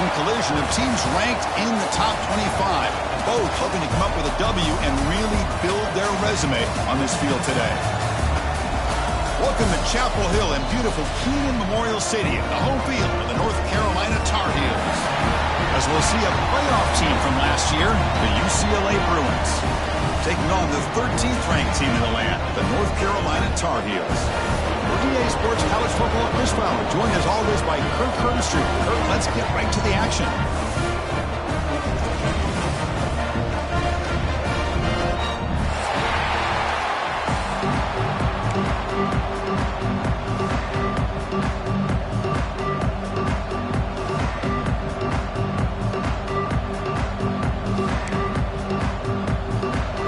in-season collision of teams ranked in the top 25, both hoping to come up with a W and really build their resume on this field today. Welcome to Chapel Hill and beautiful Keenan Memorial Stadium, the home field of the North Carolina Tar Heels. As we'll see a playoff team from last year, the UCLA Bruins, taking on the 13th ranked team in the land, the North Carolina Tar Heels. For EA Sports College Football, Chris Fowler, joined as always by Kirk Herbstreit. Kirk, let's get right to the action.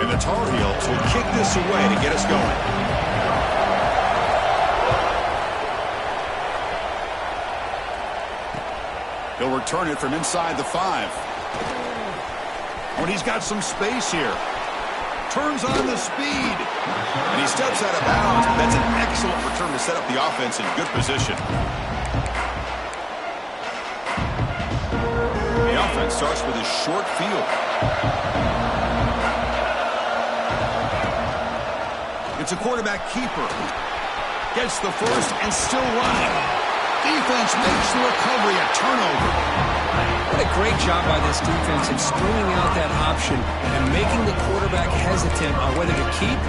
And the Tar Heels will kick this away to get us going. He'll return it from inside the 5. Oh, and he's got some space here. Turns on the speed. And he steps out of bounds. That's an excellent return to set up the offense in good position. The offense starts with a short field. It's a quarterback keeper. Gets the first and still running. Defense makes the recovery a turnover. What a great job by this defense in stringing out that option and making the quarterback hesitant on whether to keep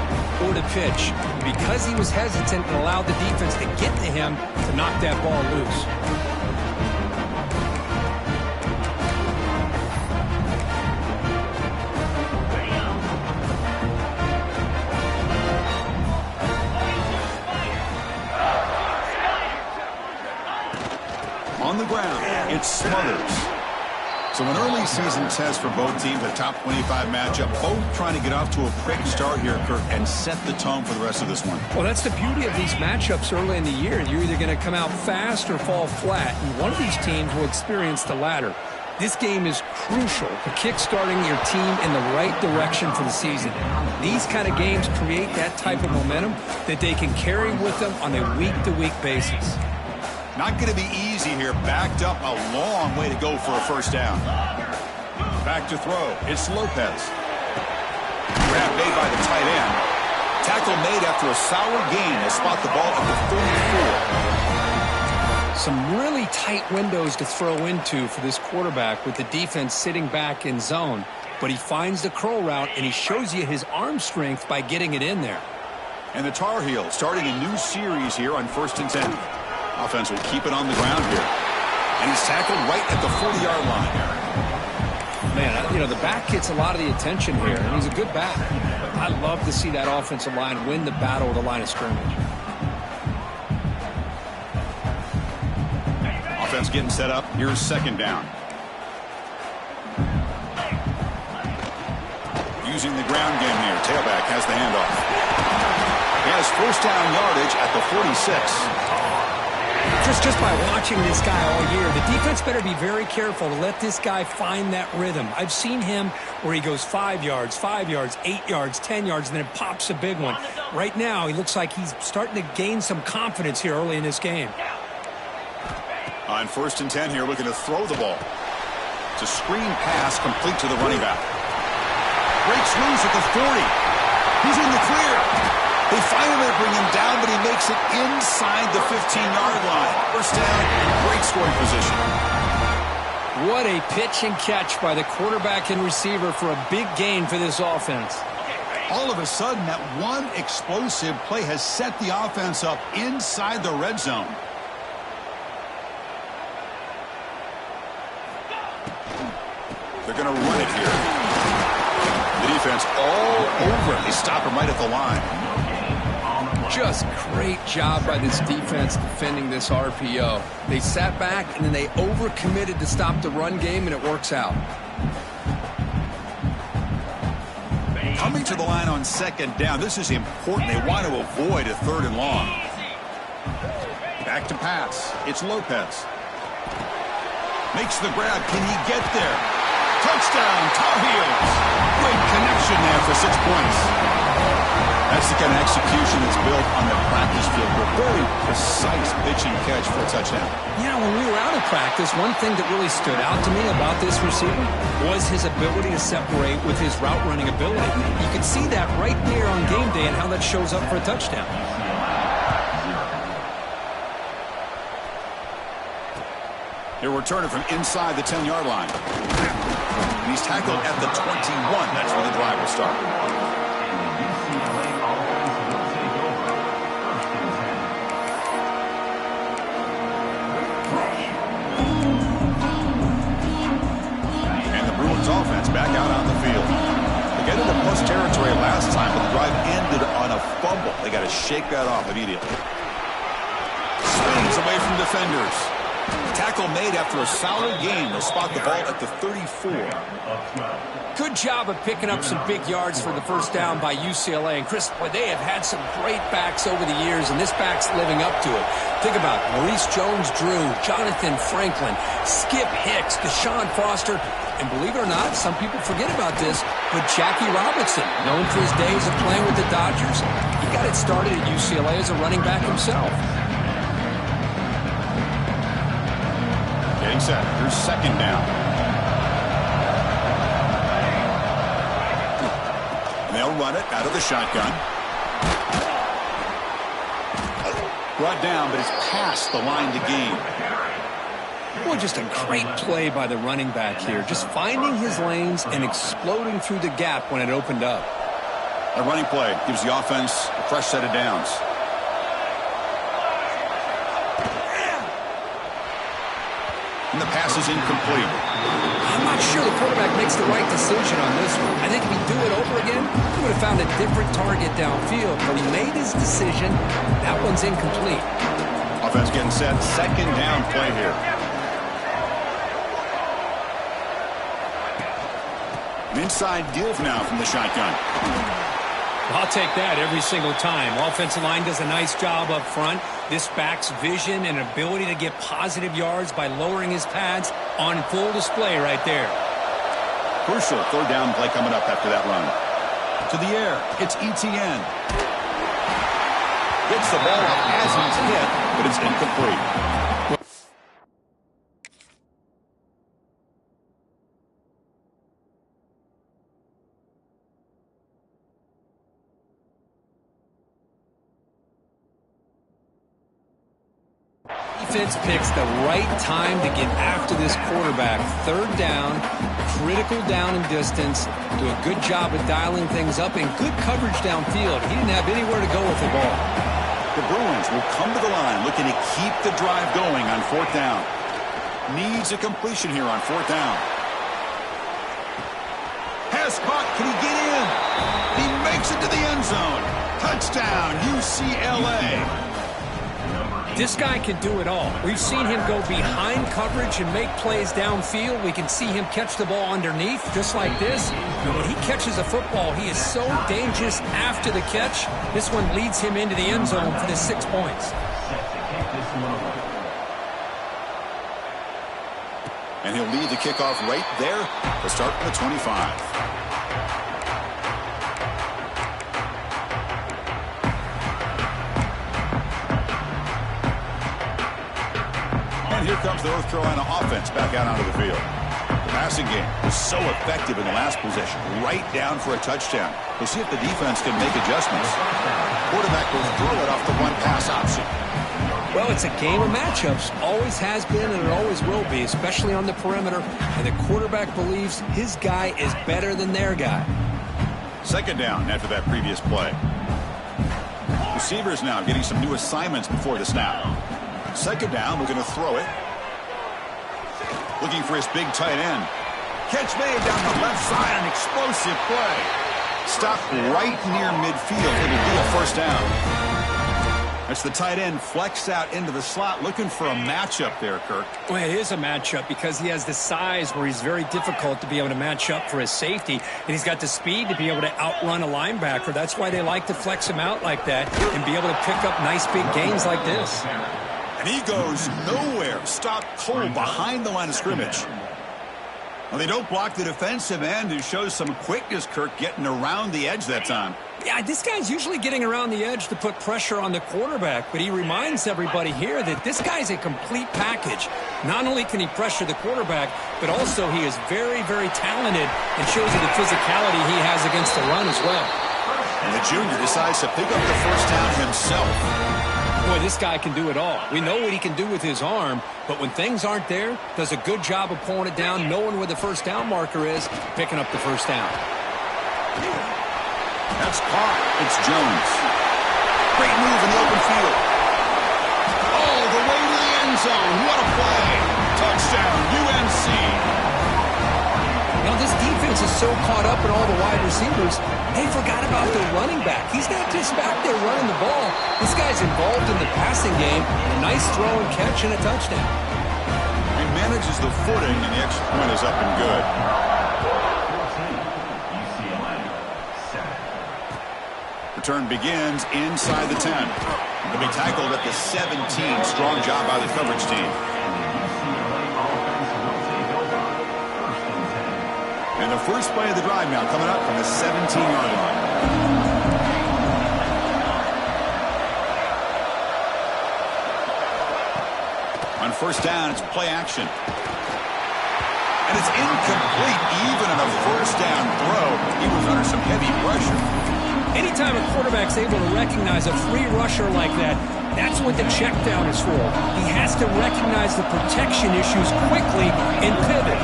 or to pitch. Because he was hesitant, it allowed the defense to get to him to knock that ball loose. On the ground, it's Smothers. So an early season test for both teams, a top 25 matchup, both trying to get off to a quick start here, Kirk, and set the tone for the rest of this one. Well, that's the beauty of these matchups early in the year. You're either going to come out fast or fall flat, and one of these teams will experience the latter. This game is crucial to kick-starting your team in the right direction for the season. These kind of games create that type of momentum that they can carry with them on a week-to-week basis. Not going to be easy here. Backed up a long way to go for a first down. Back to throw. It's Lopez. Grab made by the tight end. Tackle made after a solid gain. They spot the ball at the 34. Some really tight windows to throw into for this quarterback with the defense sitting back in zone. But he finds the curl route, and he shows you his arm strength by getting it in there. And the Tar Heels starting a new series here on 1st and 10. Offense will keep it on the ground here. And he's tackled right at the 40-yard line. Man, you know, the back gets a lot of the attention here, and he's a good back. I love to see that offensive line win the battle at the line of scrimmage. Offense getting set up. Here's 2nd down. Using the ground game here. Tailback has the handoff. He has 1st down yardage at the 46. Just by watching this guy all year, the defense better be very careful to let this guy find that rhythm. I've seen him where he goes 5 yards, 8 yards, 10 yards, and then it pops a big one. Right now, he looks like he's starting to gain some confidence here early in this game. On 1st and 10 here, looking to throw the ball. It's a screen pass complete to the running back. Breaks loose at the 40. He's in the clear. They finally bring him down, but he makes it inside the 15-yard line. 1st down, great scoring position. What a pitch and catch by the quarterback and receiver for a big gain for this offense. All of a sudden, that one explosive play has set the offense up inside the red zone. They're going to run it here. The defense all over him. They stop him right at the line. Just great job by this defense defending this RPO. They sat back, and then they overcommitted to stop the run game, and it works out. Coming to the line on 2nd down. This is important. They want to avoid a 3rd and long. Back to pass. It's Lopez. Makes the grab. Can he get there? Touchdown, Tar Heels. Great connection there for 6 points. That's the kind of execution that's built on the practice field. A very precise pitch and catch for a touchdown. Yeah, when we were out of practice, one thing that really stood out to me about this receiver was his ability to separate with his route running ability. You can see that right there on game day and how that shows up for a touchdown. He'll return it from inside the 10-yard line. And he's tackled at the 21. That's where the drive will start. And the Bruins offense back out on the field. They get into plus territory last time, but the drive ended on a fumble. They got to shake that off immediately. Swings away from defenders. Tackle made after a solid game. They'll spot the ball at the 34. Good job of picking up some big yards for the first down by UCLA. And Chris, boy, they have had some great backs over the years, and this back's living up to it. Think about Maurice Jones-Drew, Jonathan Franklin, Skip Hicks, Deshaun Foster, and believe it or not, some people forget about this, but Jackie Robinson, known for his days of playing with the Dodgers, he got it started at UCLA as a running back himself. Getting set. Here's second down. And they'll run it out of the shotgun. Brought down, but it's past the line to gain. Well, just a great play by the running back here. Just finding his lanes and exploding through the gap when it opened up. A running play gives the offense a fresh set of downs. And the pass is incomplete. I'm not sure the quarterback makes the right decision on this one. I think if he'd do it over again, he would have found a different target downfield. But he made his decision. That one's incomplete. Offense getting set. Second down play here. An inside give now from the shotgun. I'll take that every single time. Offensive line does a nice job up front. This back's vision and ability to get positive yards by lowering his pads on full display right there. Crucial third down play coming up after that run. To the air, it's ETN. Gets the ball up as he's hit, but it's incomplete. Defense picks the right time to get after this quarterback. Third down, critical down and distance. Do a good job of dialing things up and good coverage downfield. He didn't have anywhere to go with the ball. The Bruins will come to the line looking to keep the drive going on fourth down. Needs a completion here on fourth down. Has caught. Can he get in? He makes it to the end zone. Touchdown, UCLA. This guy can do it all. We've seen him go behind coverage and make plays downfield. We can see him catch the ball underneath, just like this. And when he catches a football, he is so dangerous after the catch. This one leads him into the end zone for the 6 points. And he'll lead the kickoff right there to start from the 25. Here comes the North Carolina offense back out onto the field. The passing game was so effective in the last possession, right down for a touchdown. We'll see if the defense can make adjustments. Quarterback will throw it off the one-pass option. Well, it's a game of matchups. Always has been and it always will be, especially on the perimeter. And the quarterback believes his guy is better than their guy. Second down after that previous play. Receivers now getting some new assignments before the snap. Second down, we're going to throw it. Looking for his big tight end. Catch made down the left side, an explosive play. Stopped right near midfield. It'll be a first down. That's the tight end flexed out into the slot, looking for a matchup there, Kirk. Well, it is a matchup because he has the size where he's very difficult to be able to match up for his safety, and he's got the speed to be able to outrun a linebacker. That's why they like to flex him out like that and be able to pick up nice big gains like this. And he goes nowhere. Stopped cold behind the line of scrimmage. Well, they don't block the defensive end, who shows some quickness, Kirk, getting around the edge that time. Yeah, this guy's usually getting around the edge to put pressure on the quarterback, but he reminds everybody here that this guy's a complete package. Not only can he pressure the quarterback, but also he is very, very talented and shows you the physicality he has against the run as well. And the junior decides to pick up the first down himself. Boy, this guy can do it all. We know what he can do with his arm, but when things aren't there, does a good job of pulling it down, knowing where the first down marker is, picking up the first down. That's caught. It's Jones. Great move in the open field. All the way to the end zone. What a play. Touchdown, UNC. Now, this defense is so caught up in all the wide receivers, they forgot about their running back. He's not just back there running the ball. This guy's involved in the passing game. A nice throw and catch and a touchdown. He manages the footing, and the extra point is up and good. Return begins inside the 10. He'll be tackled at the 17. Strong job by the coverage team. And the first play of the drive now coming up from the 17-yard line. On first down, it's play action. And it's incomplete. Even on a first down throw, he was under some heavy pressure. Anytime a quarterback's able to recognize a free rusher like that, that's what the check down is for. He has to recognize the protection issues quickly and pivot.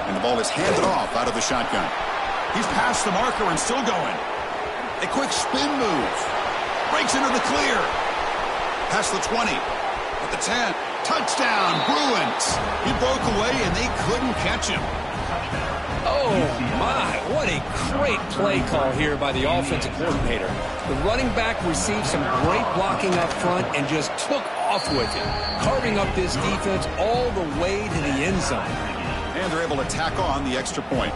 And the ball is handed off out of the shotgun. He's past the marker and still going. A quick spin move. Breaks into the clear. Past the 20. At the 10. Touchdown, Bruins. He broke away, and they couldn't catch him. Oh, my. What a great play call here by the offensive coordinator. The running back received some great blocking up front and just took off with it, carving up this defense all the way to the end zone. And they're able to tack on the extra point.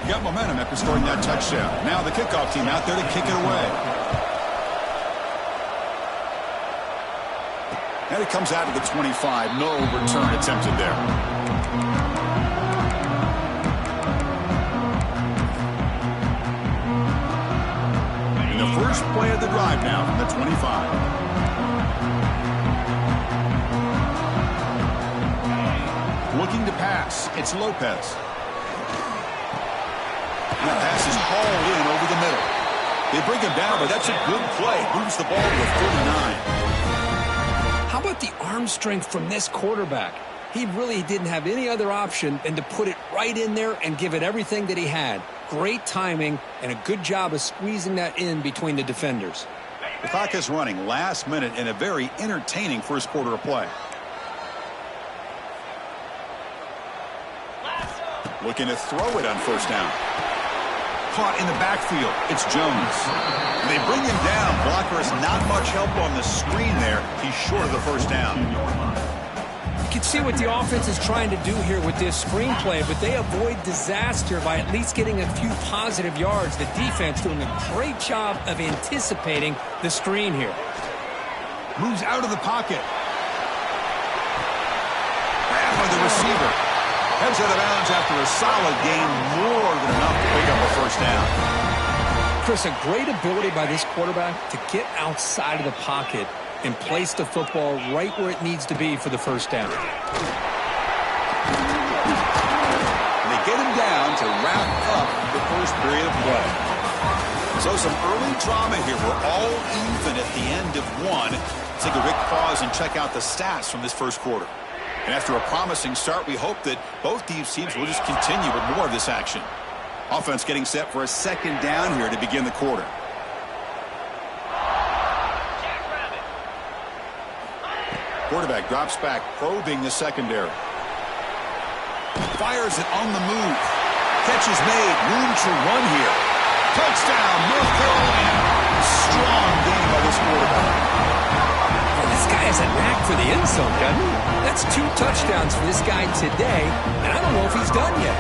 Got momentum after scoring that touchdown. Now the kickoff team out there to kick it away. And it comes out of the 25. No return attempted there. And the first play of the drive now from the 25. Looking to pass. It's Lopez. And that pass is hauled in over the middle. They bring him down, but that's a good play. Moves the ball to the 49. How about the arm strength from this quarterback? He really didn't have any other option than to put it right in there and give it everything that he had. Great timing and a good job of squeezing that in between the defenders. The clock is running last minute in a very entertaining first quarter of play. Looking to throw it on first down. Caught in the backfield. It's Jones. And they bring him down. Blocker has not much help on the screen there. He's short of the first down. You can see what the offense is trying to do here with this screenplay, but they avoid disaster by at least getting a few positive yards. The defense doing a great job of anticipating the screen here. Moves out of the pocket. Grabbed by the receiver. Heads out of bounds after a solid game, more than enough to pick up a first down. Chris, a great ability by this quarterback to get outside of the pocket and place the football right where it needs to be for the first down. And they get him down to wrap up the first period of play. So some early drama here. We're all even at the end of one. Let's take a quick pause and check out the stats from this first quarter. And after a promising start, we hope that both these teams will just continue with more of this action. Offense getting set for a second down here to begin the quarter. Quarterback drops back, probing the secondary. Fires it on the move. Catch is made. Room to run here. Touchdown, North Carolina. Strong game by this quarterback. Well, this guy has a knack for the end zone, doesn't he? That's 2 touchdowns for this guy today, and I don't know if he's done yet.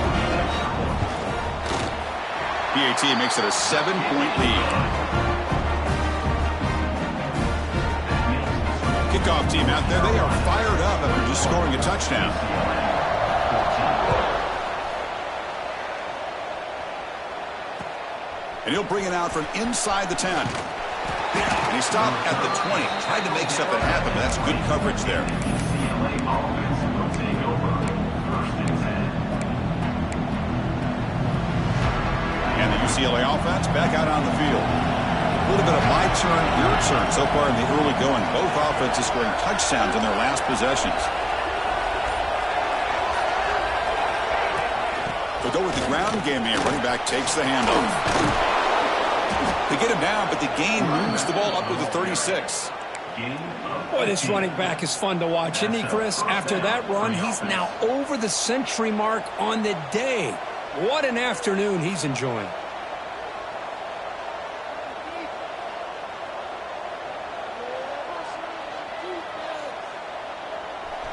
PAT makes it a 7-point lead. kickoff team out there, they are fired up after just scoring a touchdown. And he'll bring it out from inside the 10. And he stopped at the 20. Tried to make something happen, but that's good coverage there. And the UCLA offense back out on the field. A little bit of my turn, your turn so far in the early going. Both offenses scoring touchdowns in their last possessions. They'll go with the ground game here. Running back takes the handoff. They get him down, but the gain moves the ball up to the 36. Boy, this running back is fun to watch, isn't he, Chris? After that run, he's now over the century mark on the day. What an afternoon he's enjoying.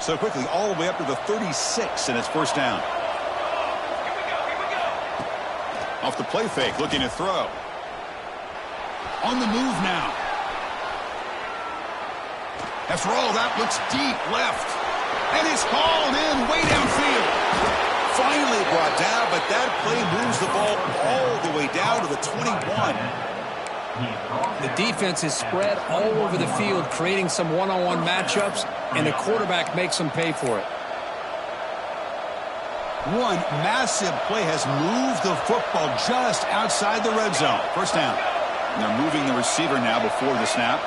So quickly, all the way up to the 36, and it's first down. Off the play fake, looking to throw. On the move now. After all, that looks deep left. And it's hauled in way downfield. Finally brought down, but that play moves the ball all the way down to the 21. The defense is spread all over the field, creating some one-on-one matchups, and the quarterback makes them pay for it. One massive play has moved the football just outside the red zone. First down. And they're moving the receiver now before the snap.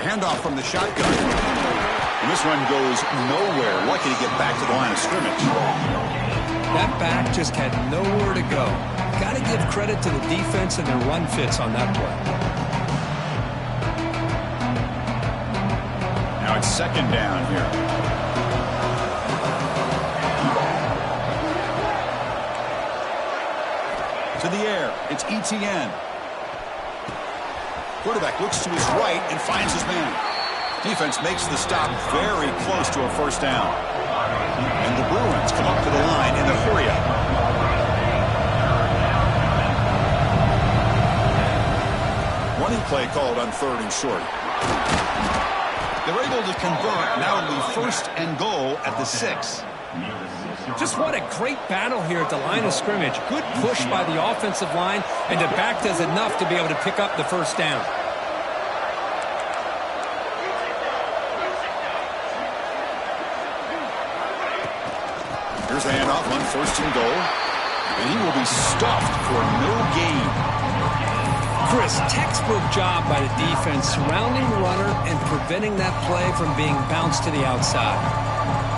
Handoff from the shotgun. And this one goes nowhere. Lucky to get back to the line of scrimmage. That back just had nowhere to go. Got to give credit to the defense and their run fits on that play. Now it's second down here. To the air, it's ETN. Quarterback looks to his right and finds his man. Defense makes the stop very close to a first down. And the Bruins come up to the line in a hurry-up. Running play called on third and short. They're able to convert. Now it'll be first and goal at the 6. Just what a great battle here at the line of scrimmage. Good push by the offensive line, and the back does enough to be able to pick up the first down. Here's the handoff on first and goal. And he will be stuffed for no gain. Chris, textbook job by the defense surrounding the runner and preventing that play from being bounced to the outside.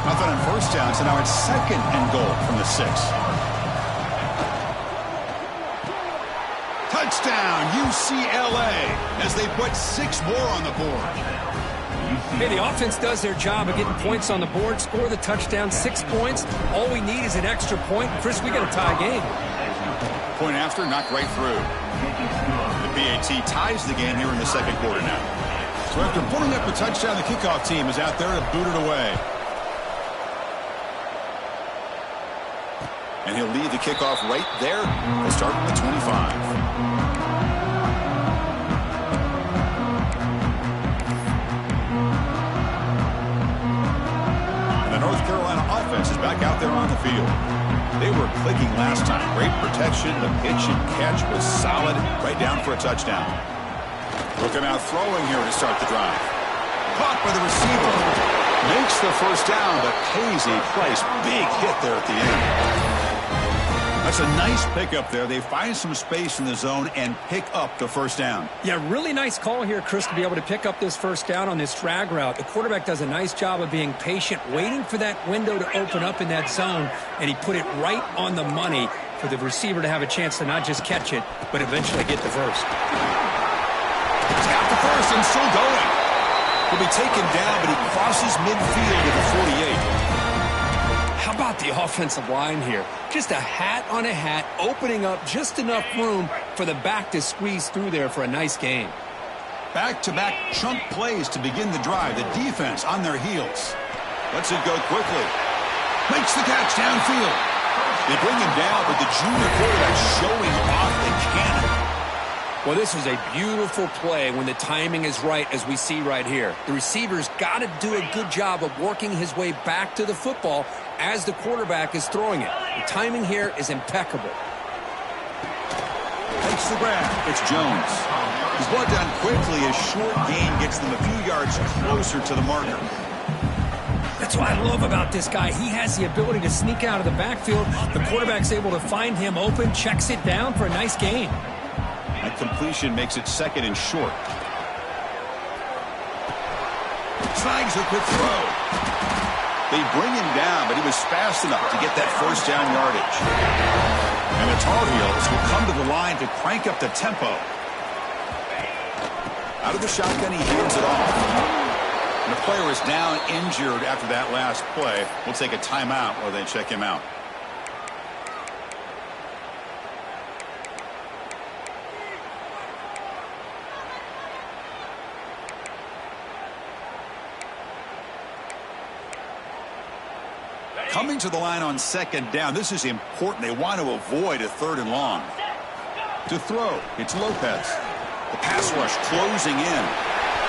Nothing on first down, so now it's second and goal from the 6. Touchdown, UCLA, as they put 6 more on the board. Hey, the offense does their job of getting points on the board, score the touchdown, 6 points. All we need is an extra point. Chris, we got a tie game. Point after, knocked right through. The PAT ties the game here in the second quarter now. So after putting up a touchdown, the kickoff team is out there to boot it away. And he'll lead the kickoff right there. He'll start from the 25. And the North Carolina offense is back out there on the field. They were clicking last time. Great protection. The pitch and catch was solid. Right down for a touchdown. Look him out throwing here to start the drive. Caught by the receiver. Makes the first down, but pays a price. Big hit there at the end. That's a nice pickup there. They find some space in the zone and pick up the first down. Yeah, really nice call here, Chris, to be able to pick up this first down on this drag route. The quarterback does a nice job of being patient, waiting for that window to open up in that zone, and he put it right on the money for the receiver to have a chance to not just catch it, but eventually get the first. He's got the first and still going. He'll be taken down, but he crosses midfield at the 48. How about the offensive line here? Just a hat on a hat, opening up just enough room for the back to squeeze through there for a nice gain. Back-to-back chunk plays to begin the drive. The defense on their heels. Lets it go quickly. Makes the catch downfield. They bring him down, but the junior quarterback showing off the cannon. Well, this is a beautiful play when the timing is right, as we see right here. The receiver's got to do a good job of working his way back to the football as the quarterback is throwing it. The timing here is impeccable. Takes the grab. It's Jones. He's brought down quickly. His short gain gets them a few yards closer to the marker. That's what I love about this guy. He has the ability to sneak out of the backfield. The quarterback's able to find him open, checks it down for a nice gain. That completion makes it second and short. Snags a quick throw. They bring him down, but he was fast enough to get that first down yardage. And the Tar Heels will come to the line to crank up the tempo. Out of the shotgun, he hands it off. And the player is down injured after that last play. We'll take a timeout while they check him out. Coming to the line on second down. This is important. They want to avoid a third and long. To throw, it's Lopez. The pass rush closing in.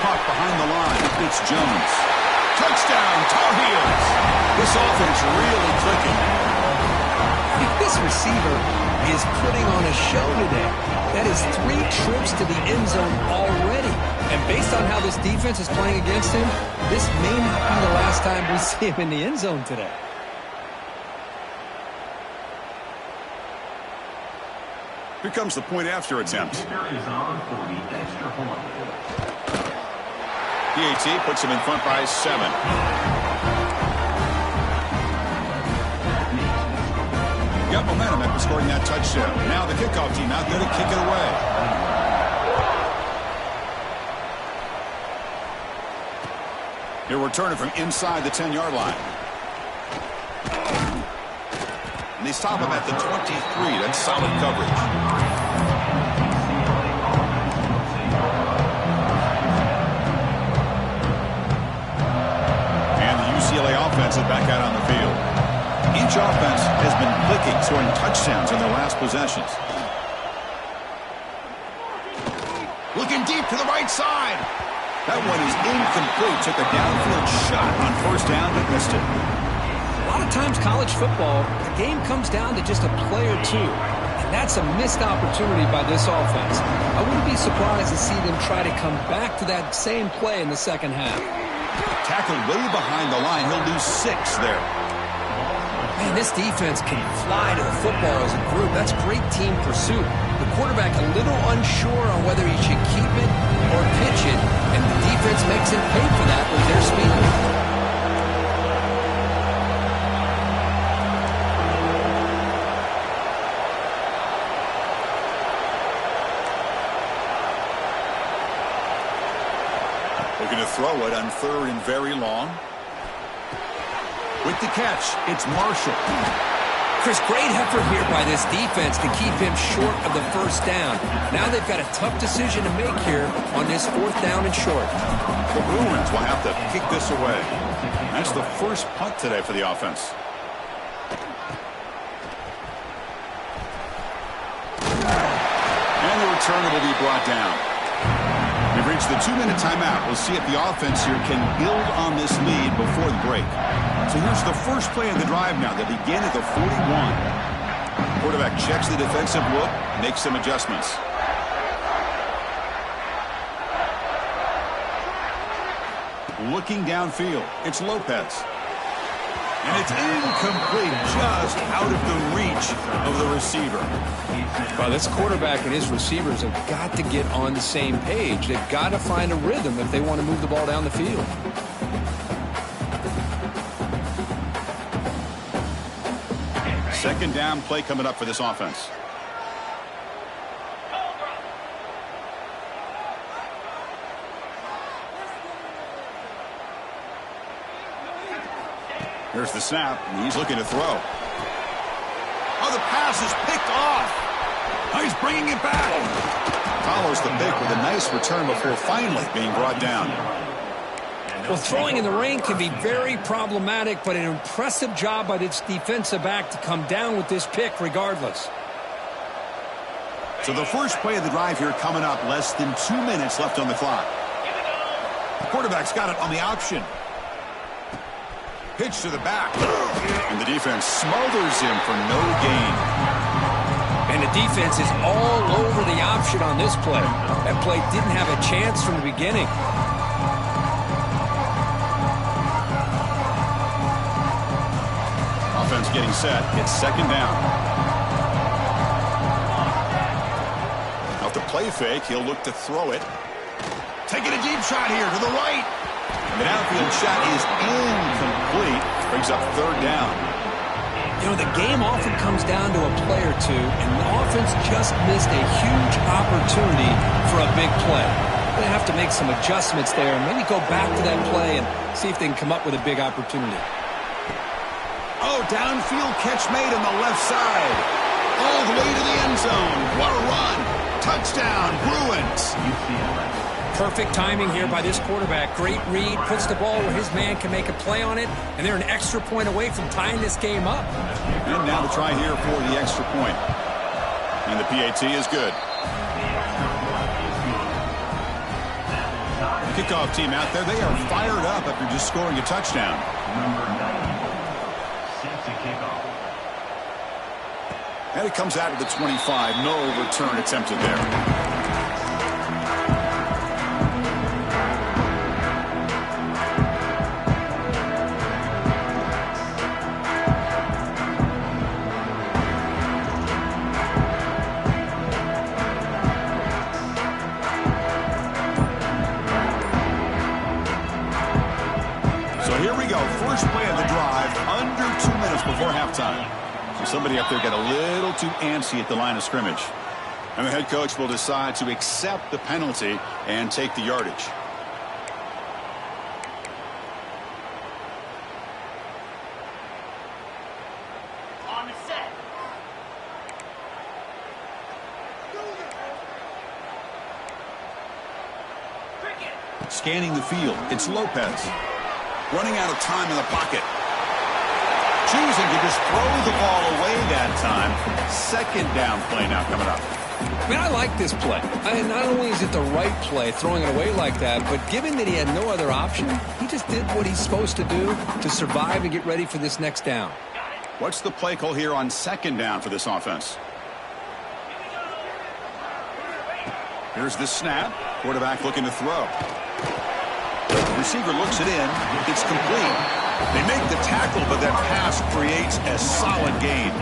Caught behind the line. It's Jones. Touchdown, Tar Heels. This offense really clicking. This receiver is putting on a show today. That is 3 trips to the end zone already. And based on how this defense is playing against him, this may not be the last time we see him in the end zone today. Here comes the point after attempt. PAT puts him in front by 7. Got momentum after scoring that touchdown. Now the kickoff team out there to kick it away. He'll return it from inside the 10-yard line. And they stop him at the 23. That's solid coverage. And the UCLA offense is back out on the field. Each offense has been clicking, scoring touchdowns in their last possessions. Looking deep to the right side. That one is incomplete. Took a downfield shot on first down, but missed it. A lot of times college football, the game comes down to just a play or two. And that's a missed opportunity by this offense. I wouldn't be surprised to see them try to come back to that same play in the second half. Tackled way behind the line. He'll lose 6 there. Man, this defense can fly to the football as a group. That's great team pursuit. The quarterback a little unsure on whether he should keep it or pitch it. And the defense makes him pay for that with their speed. Going to throw it on 3rd and very long. With the catch, it's Marshall. Chris, great effort here by this defense to keep him short of the first down. Now they've got a tough decision to make here on this 4th down and short. The Bruins will have to kick this away. That's the first punt today for the offense. And the return will be brought down. We've reached the 2-minute timeout. We'll see if the offense here can build on this lead before the break. So here's the first play of the drive now. They begin at the 41. Quarterback checks the defensive look, makes some adjustments. Looking downfield, it's Lopez. And it's incomplete, just out of the reach of the receiver. Well, this quarterback and his receivers have got to get on the same page. They've got to find a rhythm if they want to move the ball down the field. Second down play coming up for this offense. Here's the snap, and he's looking to throw. Oh, the pass is picked off. Oh, he's bringing it back. Follows the pick with a nice return before finally being brought down. Well, throwing in the rain can be very problematic, but an impressive job by this defensive back to come down with this pick regardless. So the first play of the drive here coming up, less than 2 minutes left on the clock. The quarterback's got it on the option. Pitch to the back. And the defense smothers him for no gain. And the defense is all over the option on this play. That play didn't have a chance from the beginning. Offense getting set. It's second down. Off the play fake, he'll look to throw it. Taking a deep shot here to the right. And the downfield shot is incomplete. Brings up third down. You know, the game often comes down to a play or two, and the offense just missed a huge opportunity for a big play. They have to make some adjustments there and maybe go back to that play and see if they can come up with a big opportunity. Oh, downfield catch made on the left side. All the way to the end zone. What a run. Touchdown, Bruins. Perfect timing here by this quarterback. Great read, puts the ball where his man can make a play on it, and they're an extra point away from tying this game up. And now the try here for the extra point. And the PAT is good. The kickoff team out there, they are fired up after just scoring a touchdown. And it comes out of the 25. No return attempted there. First play of the drive, under 2 minutes before halftime. So somebody up there got a little too antsy at the line of scrimmage. And the head coach will decide to accept the penalty and take the yardage. On the set. Scanning the field, it's Lopez. Running out of time in the pocket. Choosing to just throw the ball away that time. Second down play now coming up. I mean, I like this play. Not only is it the right play, throwing it away like that, but given that he had no other option, he just did what he's supposed to do to survive and get ready for this next down. What's the play call here on second down for this offense? Here's the snap. Quarterback looking to throw. The receiver looks it in. It's complete. They make the tackle, but that pass creates a solid gain.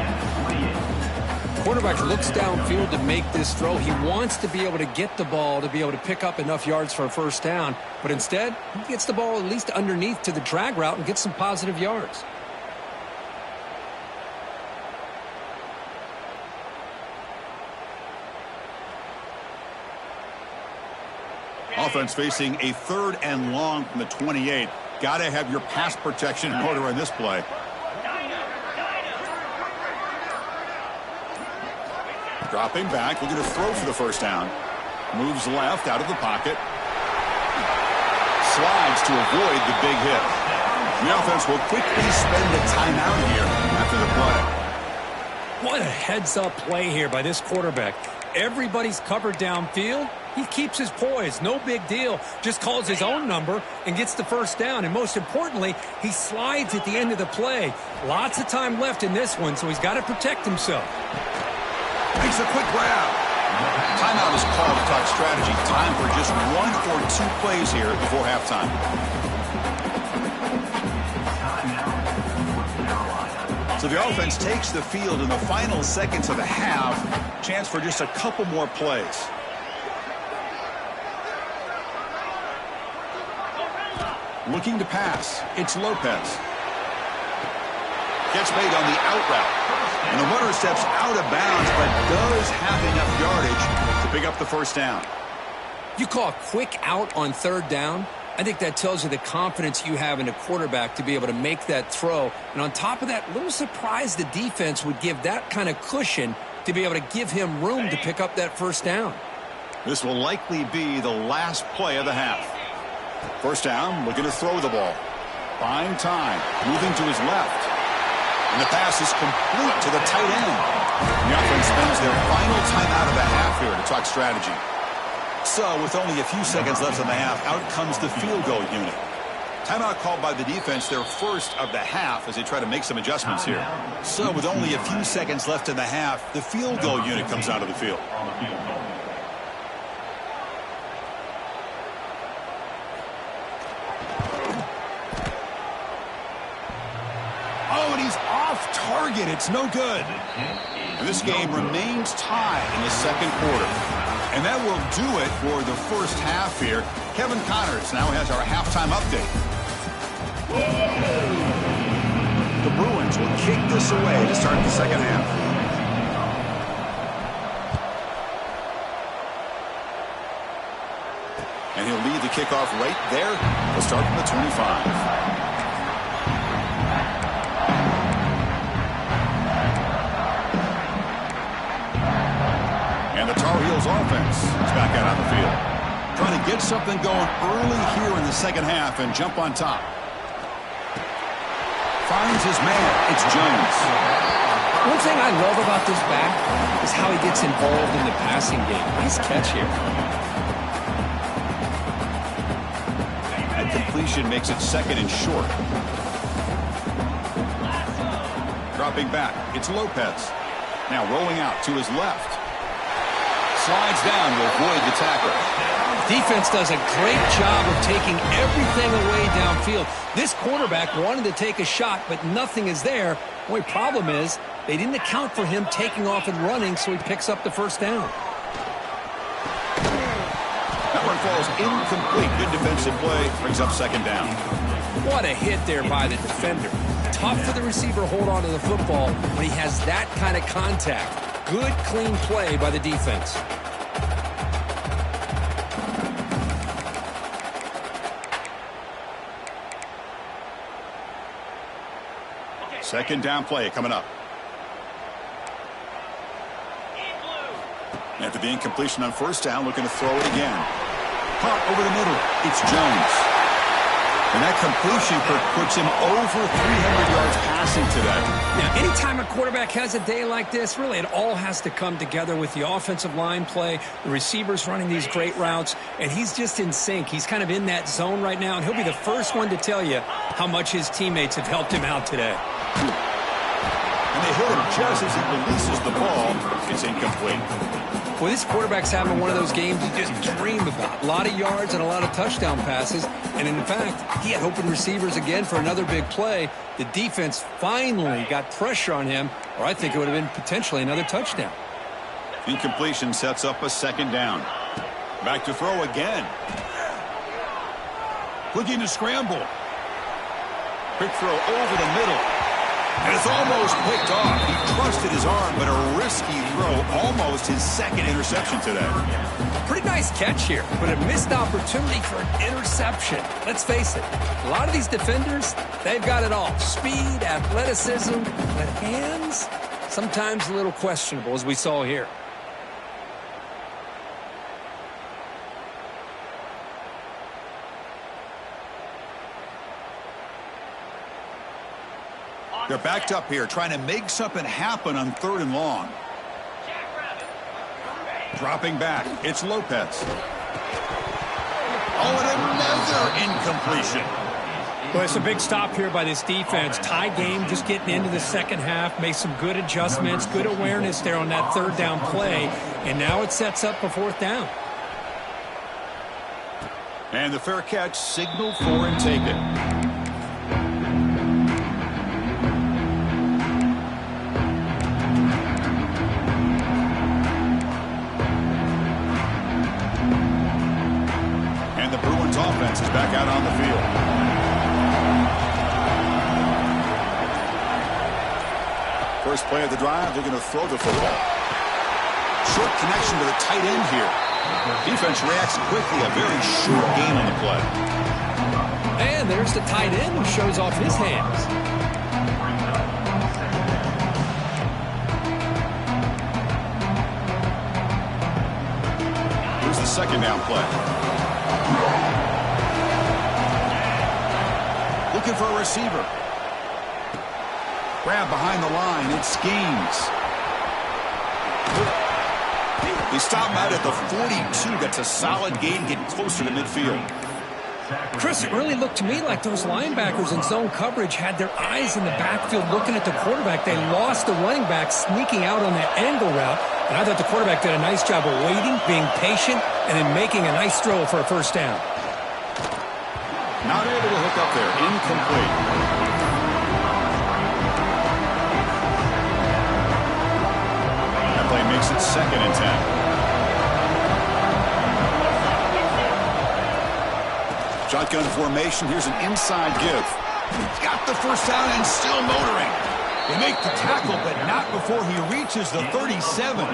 Quarterback looks downfield to make this throw. He wants to be able to get the ball to be able to pick up enough yards for a first down. But instead, he gets the ball at least underneath to the drag route and gets some positive yards. Offense facing a third and long from the 28. Got to have your pass protection in order on this play. Dropping back, looking to throw for the first down. Moves left out of the pocket. Slides to avoid the big hit. The offense will quickly spend a timeout here after the play. What a heads-up play here by this quarterback. Everybody's covered downfield. He keeps his poise. No big deal. Just calls his own number and gets the first down. And most importantly, he slides at the end of the play. Lots of time left in this one, so he's got to protect himself. Makes a quick grab. Timeout is called to talk strategy. Time for just 1 or 2 plays here before halftime. So the offense takes the field in the final seconds of the half. Chance for just a couple more plays. Looking to pass. It's Lopez. Catch made on the out route. And the runner steps out of bounds, but does have enough yardage to pick up the first down. You call a quick out on third down. I think that tells you the confidence you have in a quarterback to be able to make that throw. And on top of that, a little surprised the defense would give that kind of cushion to be able to give him room to pick up that first down. This will likely be the last play of the half. First down, looking to throw the ball. Buying time, moving to his left. And the pass is complete to the tight end. The offense spends their final timeout of the half here to talk strategy. So, with only a few seconds left in the half, out comes the field goal unit. Timeout called by the defense, their first of the half, as they try to make some adjustments here. So, with only a few seconds left in the half, the field goal unit comes out of the field. Oh, and he's off target. It's no good. And this game remains tied in the second quarter. And that will do it for the first half here. Kevin Connors now has our halftime update. The Bruins will kick this away to start the second half. And he'll lead the kickoff right there. We'll start from the 25. Tar Heels offense is back out on the field. Trying to get something going early here in the second half and jump on top. Finds his man. It's Jones. One thing I love about this back is how he gets involved in the passing game. Nice catch here. That completion makes it second and short. Dropping back. It's Lopez. Now rolling out to his left. Slides down to avoid the tackle. Defense does a great job of taking everything away downfield. This quarterback wanted to take a shot, but nothing is there. The only problem is they didn't account for him taking off and running, so he picks up the first down. That one falls incomplete. Good defensive play. Brings up second down. What a hit there by the defender. Tough for the receiver to hold on to the football when he has that kind of contact. Good, clean play by the defense. Second down play coming up. After the incompletion on first down, looking to throw it again. Caught over the middle. It's Jones. And that completion puts him over 300 yards passing today. Now, anytime a quarterback has a day like this, really it all has to come together with the offensive line play, the receivers running these great routes, and he's just in sync. He's kind of in that zone right now, and he'll be the first one to tell you how much his teammates have helped him out today. And they hit him just as he releases the ball. It's incomplete. Well, this quarterback's having one of those games you just dream about. A lot of yards and a lot of touchdown passes. And in fact, he had open receivers again for another big play. The defense finally got pressure on him, or I think it would have been potentially another touchdown. Incompletion sets up a second down. Back to throw again. Looking to scramble. Quick throw over the middle. And it's almost picked off. He trusted his arm, but a risky throw. Almost his second interception today. Pretty nice catch here, but a missed opportunity for an interception. Let's face it, a lot of these defenders, they've got it all. Speed, athleticism, but hands, sometimes a little questionable, as we saw here. They're backed up here, trying to make something happen on third and long. Dropping back, it's Lopez. Oh, and another incompletion. Well, it's a big stop here by this defense. Tie game, just getting into the second half, made some good adjustments, good awareness there on that third down play, and now it sets up a fourth down. And the fair catch, signaled for and taken. Offense is back out on the field. First play of the drive, they're going to throw the football. Short connection to the tight end here. Defense reacts quickly, a very short gain on the play. And there's the tight end who shows off his hands. Here's the second down play. Looking for a receiver. Grab behind the line. It's Schemes. He stopped out at the 42. That's a solid gain, getting closer to midfield. Chris, it really looked to me like those linebackers in zone coverage had their eyes in the backfield looking at the quarterback. They lost the running back sneaking out on that angle route. And I thought the quarterback did a nice job of waiting, being patient, and then making a nice throw for a first down. Not able to hook up there. Incomplete. That play makes it 2nd and 10. Shotgun formation. Here's an inside give. Got the first down and still motoring. They make the tackle, but not before he reaches the 37.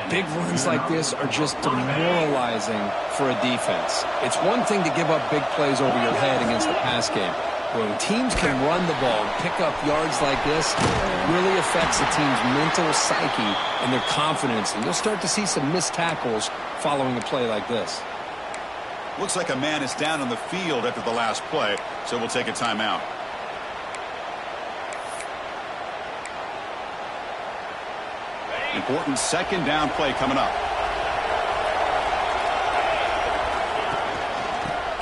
Big runs like this are just demoralizing for a defense. It's one thing to give up big plays over your head against the pass game. When teams can run the ball and pick up yards like this, it really affects a team's mental psyche and their confidence. And you'll start to see some missed tackles following a play like this. Looks like a man is down on the field after the last play, so we'll take a timeout. Important 2nd down play coming up.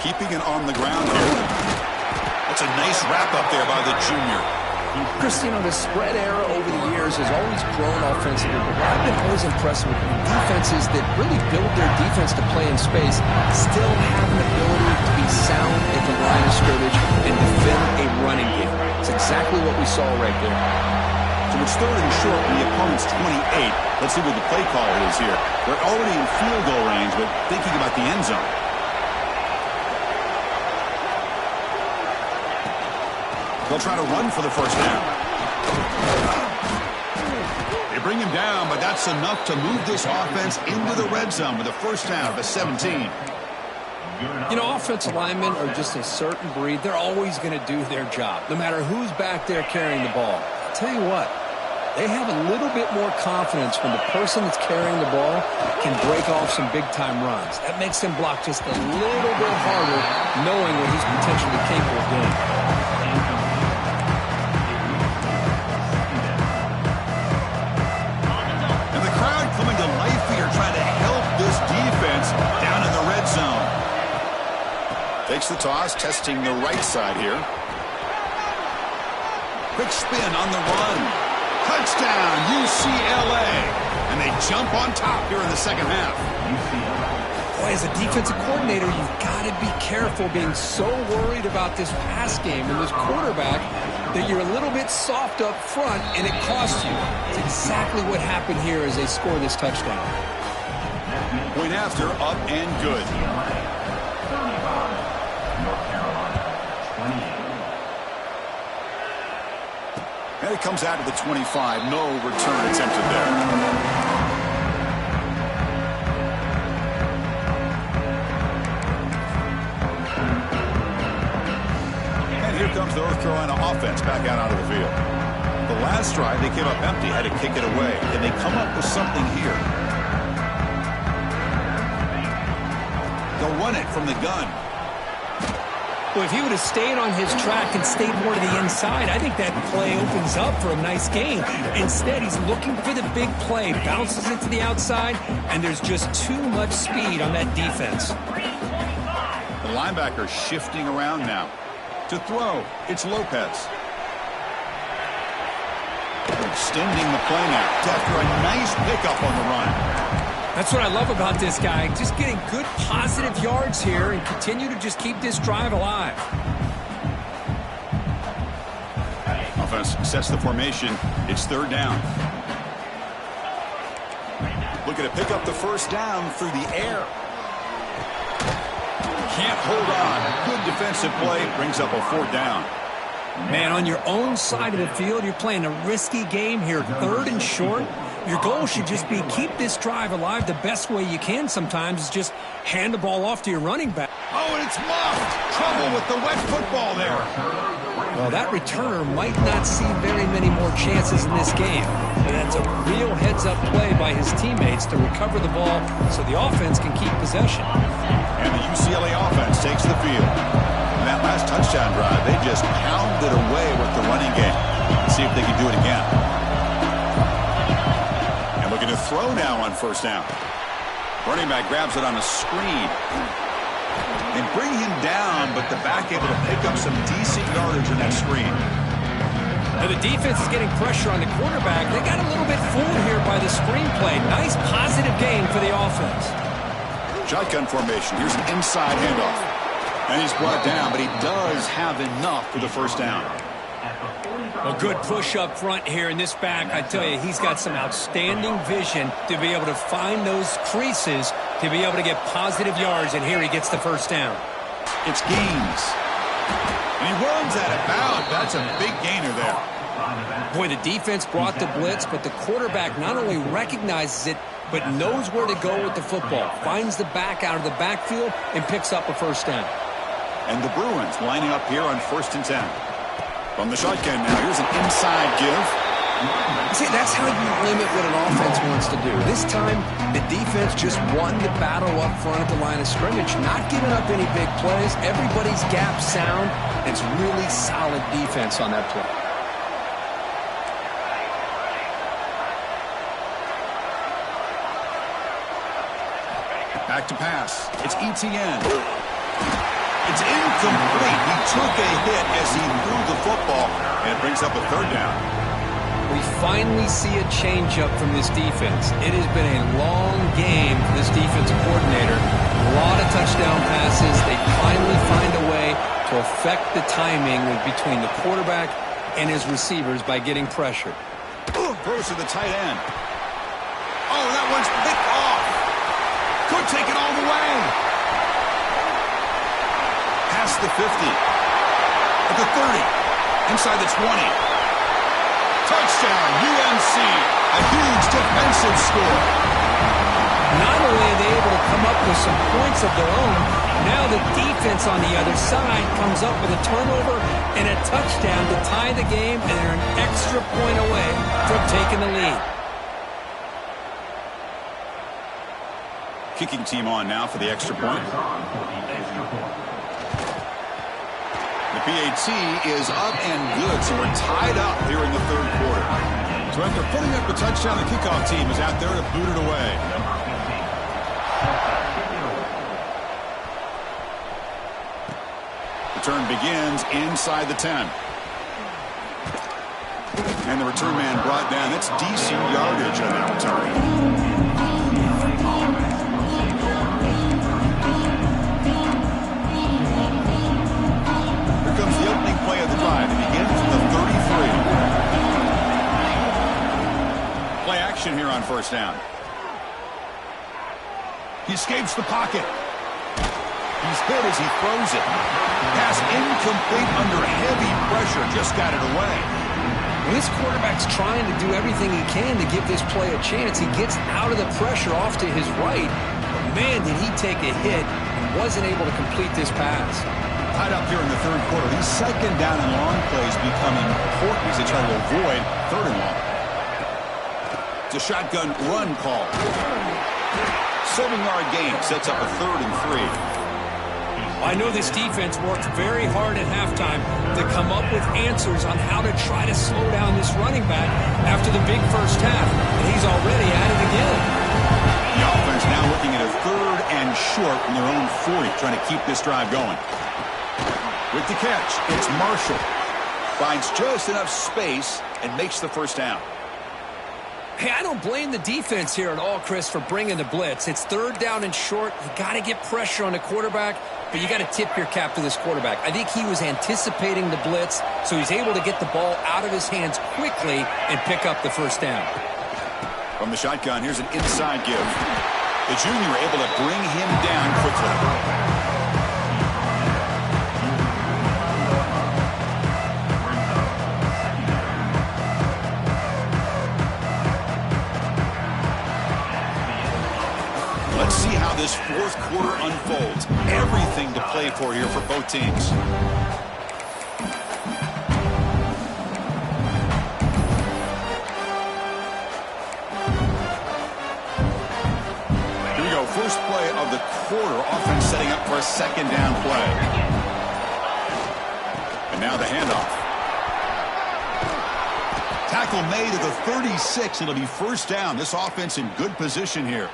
Keeping it on the ground here. That's a nice wrap up there by the junior. Chris, you know, the spread era over the years has always grown offensively, but what I've been always impressed with defenses that really build their defense to play in space still have an ability to be sound at the line of scrimmage and defend a running game. It's exactly what we saw right there. So it's 3rd and short from the opponent's 28. Let's see what the play call is here. They're already in field goal range, but thinking about the end zone. They'll try to run for the first down. They bring him down, but that's enough to move this offense into the red zone with a first down at the 17. You know, offensive linemen are just a certain breed. They're always going to do their job, no matter who's back there carrying the ball. I'll tell you what, they have a little bit more confidence when the person that's carrying the ball can break off some big-time runs. That makes them block just a little bit harder, knowing what he's potentially capable of doing. And the crowd coming to life here, trying to help this defense down in the red zone. Takes the toss, testing the right side here. Quick spin on the run. Touchdown, UCLA. And they jump on top here in the second half. Boy, as a defensive coordinator, you've got to be careful being so worried about this pass game and this quarterback that you're a little bit soft up front and it costs you. It's exactly what happened here as they score this touchdown. Point after, up and good. And it comes out to the 25. No return attempted there. And here comes the North Carolina offense back out onto the field. The last drive, they came up empty, had to kick it away. Can they come up with something here? They'll run it from the gun. Well, if he would have stayed on his track and stayed more to the inside, I think that play opens up for a nice game. Instead, he's looking for the big play, bounces it to the outside, and there's just too much speed on that defense. The linebacker shifting around now. To throw, it's Lopez. Extending the play now after a nice pickup on the run. That's what I love about this guy. Just getting good positive yards here and continue to just keep this drive alive. Offense sets the formation. It's 3rd down. Looking to pick up the first down through the air. Can't hold on. Good defensive play. Brings up a 4th down. Man, on your own side of the field, you're playing a risky game here. 3rd and short. Your goal should just be keep this drive alive the best way you can sometimes is just hand the ball off to your running back. Oh, and it's muffed. Trouble with the wet football there. Well, that returner might not see very many more chances in this game. And that's a real heads-up play by his teammates to recover the ball so the offense can keep possession. And the UCLA offense takes the field. In that last touchdown drive, they just pounded away with the running game. Let's see if they can do it again. to throw now on first down. Running back grabs it on a screen. They bring him down, but the back able to pick up some decent yardage in that screen. Now the defense is getting pressure on the quarterback. They got a little bit fooled here by the screenplay. Nice positive game for the offense. Shotgun formation. Here's an inside handoff. And he's brought down, but he does have enough for the first down. A good push up front here in this back. I tell you, he's got some outstanding vision to be able to find those creases, to be able to get positive yards, and here he gets the first down. It's Gaines. And he runs at about. That's a big gainer there. Boy, the defense brought the blitz, but the quarterback not only recognizes it, but knows where to go with the football. Finds the back out of the backfield and picks up a first down. And the Bruins lining up here on 1st and 10. From the shotgun now, here's an inside give. See, that's how you limit what an offense wants to do. This time, the defense just won the battle up front at the line of scrimmage, not giving up any big plays. Everybody's gap sound. It's really solid defense on that play. Back to pass. It's ETN. It's incomplete. He took a hit as he threw the football, and it brings up a third down. We finally see a change-up from this defense. It has been a long game for this defensive coordinator. A lot of touchdown passes. They finally find a way to affect the timing between the quarterback and his receivers by getting pressure. Throws to the tight end. Oh, that one's picked off. Could take it all the way. Past the 50. At the 30. Inside the 20. Touchdown, UNC. A huge defensive score. Not only are they able to come up with some points of their own, now the defense on the other side comes up with a turnover and a touchdown to tie the game, and they're an extra point away from taking the lead. Kicking team on now for the extra point. The PAT is up and good, so we're tied up here in the third quarter. So after putting up a touchdown, the kickoff team is out there to boot it away. Return begins inside the 10. And the return man brought down. That's decent yardage on that return. Play of the drive. It begins from the 33. Play action here on first down. He escapes the pocket. He's hit as he throws it. Pass incomplete under heavy pressure. Just got it away. Well, this quarterback's trying to do everything he can to give this play a chance. He gets out of the pressure off to his right. But man, did he take a hit and wasn't able to complete this pass. Tied up here in the third quarter. These second down and long plays become important as they try to avoid third and long. It's a shotgun run call. 7-yard gain sets up a 3rd and 3. I know this defense worked very hard at halftime to come up with answers on how to try to slow down this running back after the big first half, and he's already at it again. The offense now looking at a 3rd and short from their own 40, trying to keep this drive going. With the catch, it's Marshall. Finds just enough space and makes the first down. Hey, I don't blame the defense here at all, Chris, for bringing the blitz. It's 3rd down and short. You got to get pressure on the quarterback, but you got to tip your cap to this quarterback. I think he was anticipating the blitz, so he's able to get the ball out of his hands quickly and pick up the first down. From the shotgun, here's an inside give. The junior able to bring him down quickly. Let's see how this fourth quarter unfolds. Everything to play for here for both teams. Here we go. First play of the quarter. Offense setting up for a second down play. And now the handoff. Tackle made at the 36. It'll be first down. This offense in good position here.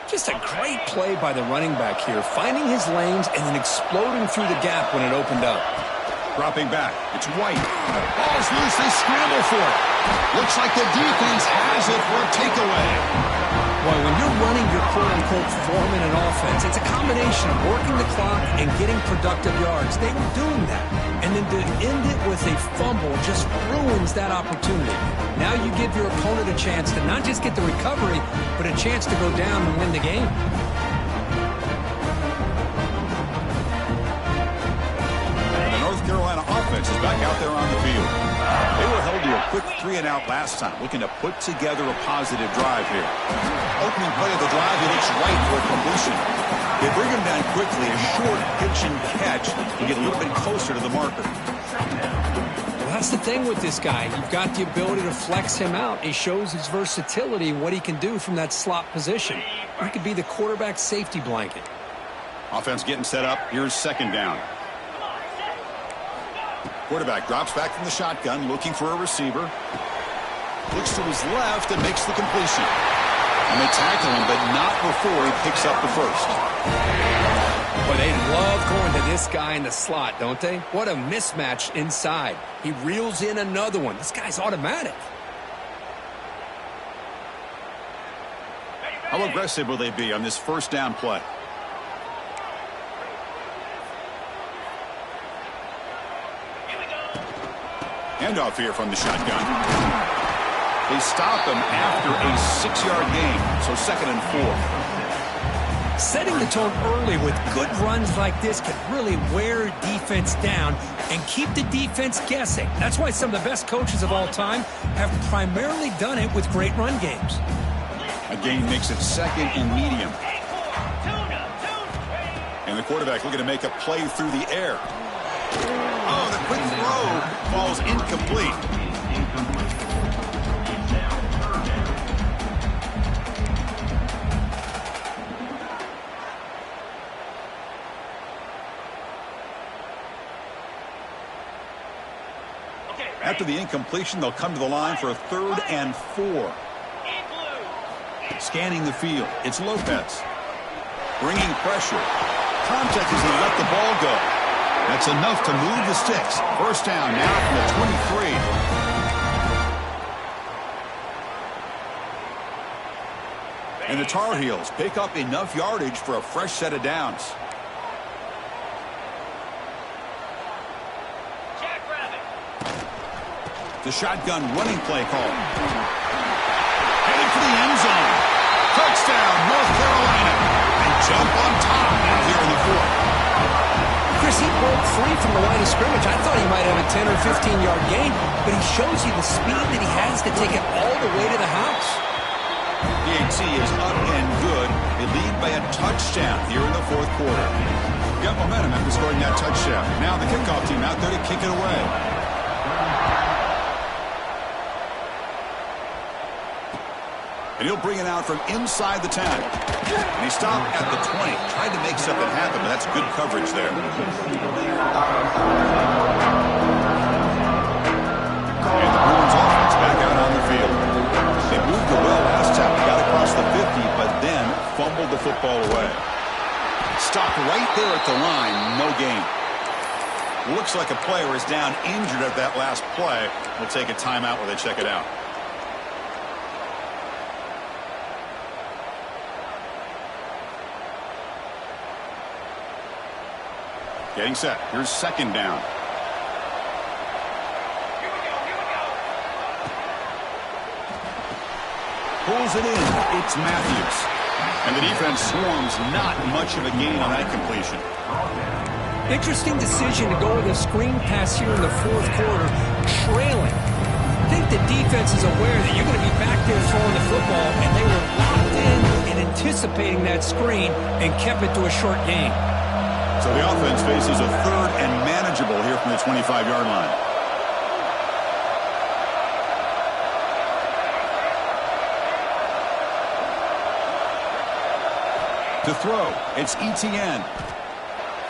Just a great play by the running back here, finding his lanes and then exploding through the gap when it opened up. Dropping back. It's White. Ball's loose. They scramble for it. Looks like the defense has it for a takeaway. Boy, when you're running your quote-unquote four-minute offense, it's a combination of working the clock and getting productive yards. They were doing that. And then to end it with a fumble just ruins that opportunity. Now you give your opponent a chance to not just get the recovery, but a chance to go down and win the game. The North Carolina offense is back out there on the field. They were held to a quick 3-and-out last time, looking to put together a positive drive here. Opening play of the drive, he looks right for a completion. They bring him down quickly, a short pitch and catch, and get a little bit closer to the marker. Well, that's the thing with this guy. You've got the ability to flex him out. He shows his versatility, what he can do from that slot position. He could be the quarterback safety blanket. Offense getting set up. Here's second down. Quarterback drops back from the shotgun, looking for a receiver. Looks to his left and makes the completion. And they tackle him, but not before he picks up the first. Boy, they love going to this guy in the slot, don't they? What a mismatch inside. He reels in another one. This guy's automatic. How aggressive will they be on this first down play? Handoff here from the shotgun. They stop him after a 6-yard gain, so 2nd and 4. Setting the tone early with good runs like this can really wear defense down and keep the defense guessing. That's why some of the best coaches of all time have primarily done it with great run games. A gain makes it 2nd and medium. And the quarterback looking to make a play through the air. Oh, the quick throw falls incomplete. After the incompletion, they'll come to the line for a 3rd and 4. Scanning the field, it's Lopez. Bringing pressure. Contact as he let the ball go. That's enough to move the sticks. First down now from the 23. And the Tar Heels pick up enough yardage for a fresh set of downs. The shotgun running play call. Headed for the end zone. Touchdown, North Carolina. And jump on top now here in the 4th. Chris, he broke free from the line of scrimmage. I thought he might have a 10 or 15-yard gain, but he shows you the speed that he has to take it all the way to the house. The AT is up and good. They lead by a touchdown here in the 4th quarter. Got momentum after scoring that touchdown. Now the kickoff team out there to kick it away. And he'll bring it out from inside the 10. And he stopped at the 20. Tried to make something happen, but that's good coverage there. And the Bruins offense back out on the field. They moved the well last time. They got across the 50, but then fumbled the football away. Stopped right there at the line. No gain. Looks like a player is down injured at that last play. We'll take a timeout while they check it out. Getting set. Here's second down. Pulls it in. It's Matthews. And the defense swarms. Not much of a gain on that completion. Interesting decision to go with a screen pass here in the 4th quarter, trailing. I think the defense is aware that you're going to be back there throwing the football, and they were locked in and anticipating that screen and kept it to a short gain. So the offense faces a 3rd and manageable here from the 25-yard line. To throw, it's Etienne.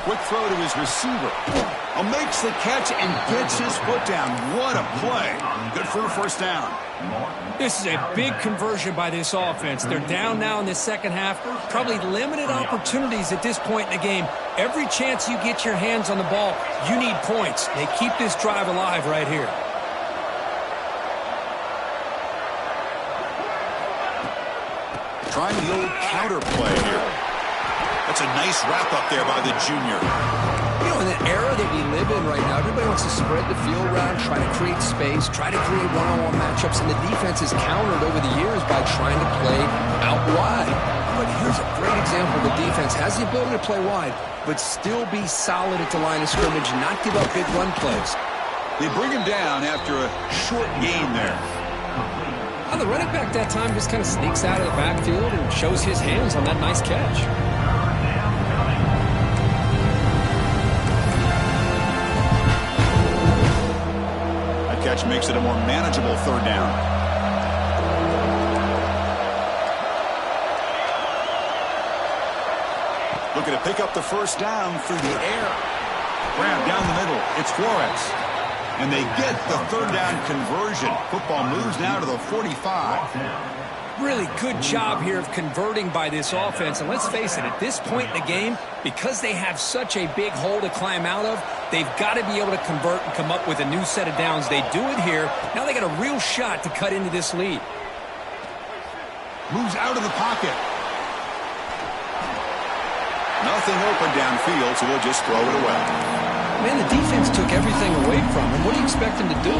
Quick throw to his receiver. Makes the catch and gets his foot down. What a play. Good for a first down. This is a big conversion by this offense. They're down now in the second half. Probably limited opportunities at this point in the game. Every chance you get your hands on the ball, you need points. They keep this drive alive right here. Trying the old counter play here. That's a nice wrap up there by the junior. You know, in the era that we live in right now, everybody wants to spread the field around, try to create space, try to create one-on-one matchups, and the defense is countered over the years by trying to play out wide. But here's a great example. The defense has the ability to play wide, but still be solid at the line of scrimmage and not give up big run plays. They bring him down after a short gain there. The running back that time just kind of sneaks out of the backfield and shows his hands on that nice catch. That catch makes it a more manageable third down. Looking to pick up the first down through the air. Grab down the middle. It's Flores. And they get the third down conversion. Football moves now to the 45. Really good job here of converting by this offense. And let's face it, at this point in the game, because they have such a big hole to climb out of, they've got to be able to convert and come up with a new set of downs. They do it here. Now they got a real shot to cut into this lead. Moves out of the pocket. Nothing open downfield, so we'll just throw it away. Man, the defense took everything away from him. What do you expect him to do?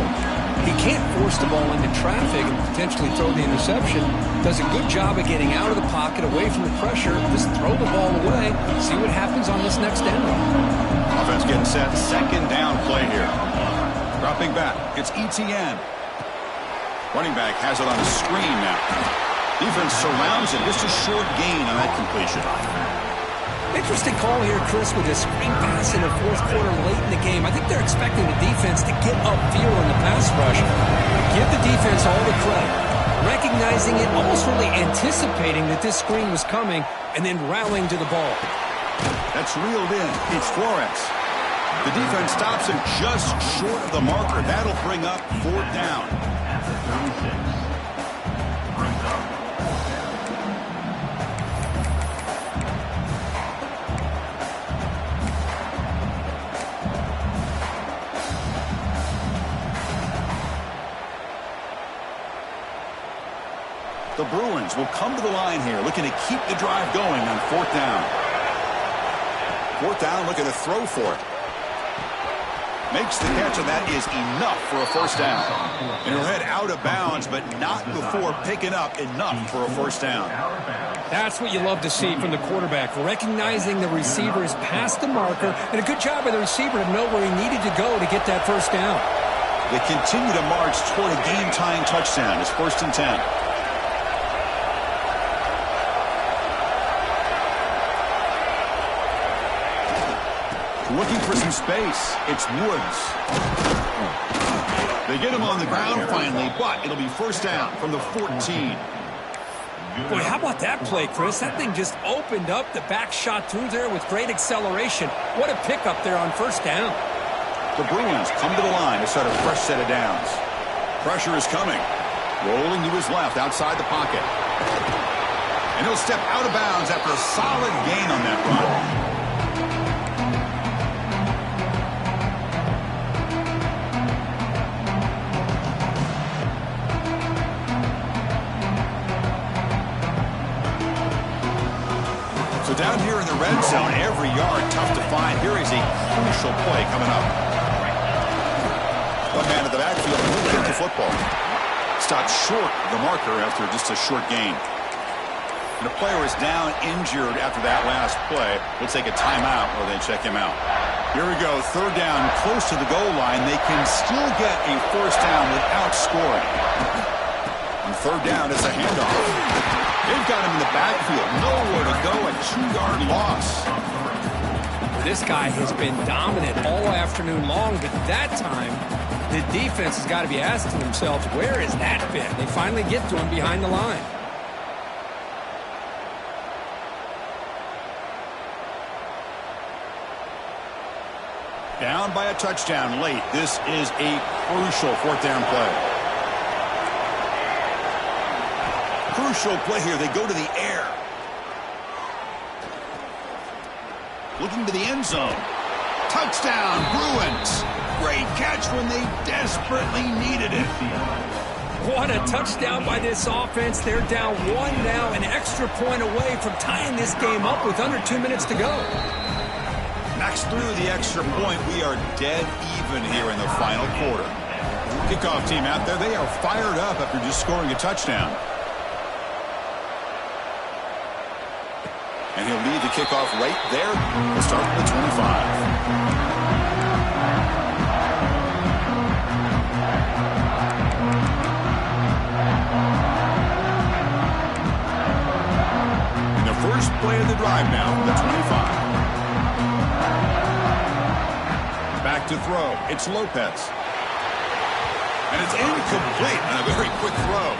He can't force the ball into traffic and potentially throw the interception. Does a good job of getting out of the pocket, away from the pressure. Just throw the ball away. See what happens on this next down. Offense getting set. Second down play here. Dropping back. It's ETN. Running back has it on a screen now. Defense surrounds it. Just a short gain on that completion. Interesting call here, Chris, with a screen pass in the fourth quarter late in the game. I think they're expecting the defense to get upfield in the pass rush. Give the defense all the credit. Recognizing it, almost really anticipating that this screen was coming, and then rallying to the ball. That's reeled in. It's Flores. The defense stops him just short of the marker. That'll bring up fourth down. The Bruins will come to the line here, looking to keep the drive going on fourth down. Fourth down, looking to throw for it. Makes the catch, and that is enough for a first down. And he'll head out of bounds, but not before picking up enough for a first down. That's what you love to see from the quarterback, recognizing the receiver is past the marker, and a good job by the receiver to know where he needed to go to get that first down. They continue to march toward a game-tying touchdown. It's 1st and 10. Looking for some space. It's Woods. They get him on the ground finally, but it'll be first down from the 14. Boy, how about that play, Chris? That thing just opened up. The back shot through there with great acceleration. What a pickup there on first down. The Bruins come to the line to start a fresh set of downs. Pressure is coming. Rolling to his left outside the pocket. And he'll step out of bounds after a solid gain on that run. So down here in the red zone, every yard tough to find. Here is a crucial play coming up. One man at the backfield moving into football. Stopped short of the marker after just a short gain. And the player is down injured after that last play. We'll take a timeout or they check him out. Here we go, third down, close to the goal line. They can still get a first down without scoring. On third down, it's a handoff. They've got him in the backfield. Nowhere to go, a 2-yard loss. This guy has been dominant all afternoon long, but that time, the defense has got to be asking themselves, where is that been? They finally get to him behind the line. Down by a touchdown late. This is a crucial fourth down play. Crucial play here. They go to the air. Looking to the end zone. Touchdown, Bruins. Great catch when they desperately needed it. What a touchdown by this offense. They're down one now, an extra point away from tying this game up with under 2 minutes to go. Knocks through the extra point. We are dead even here in the final quarter. Kickoff team out there. They are fired up after just scoring a touchdown. And he'll lead the kickoff right there. We'll start with the 25. First play of the drive now from the 25. Back to throw. It's Lopez. And it's incomplete on a very quick throw.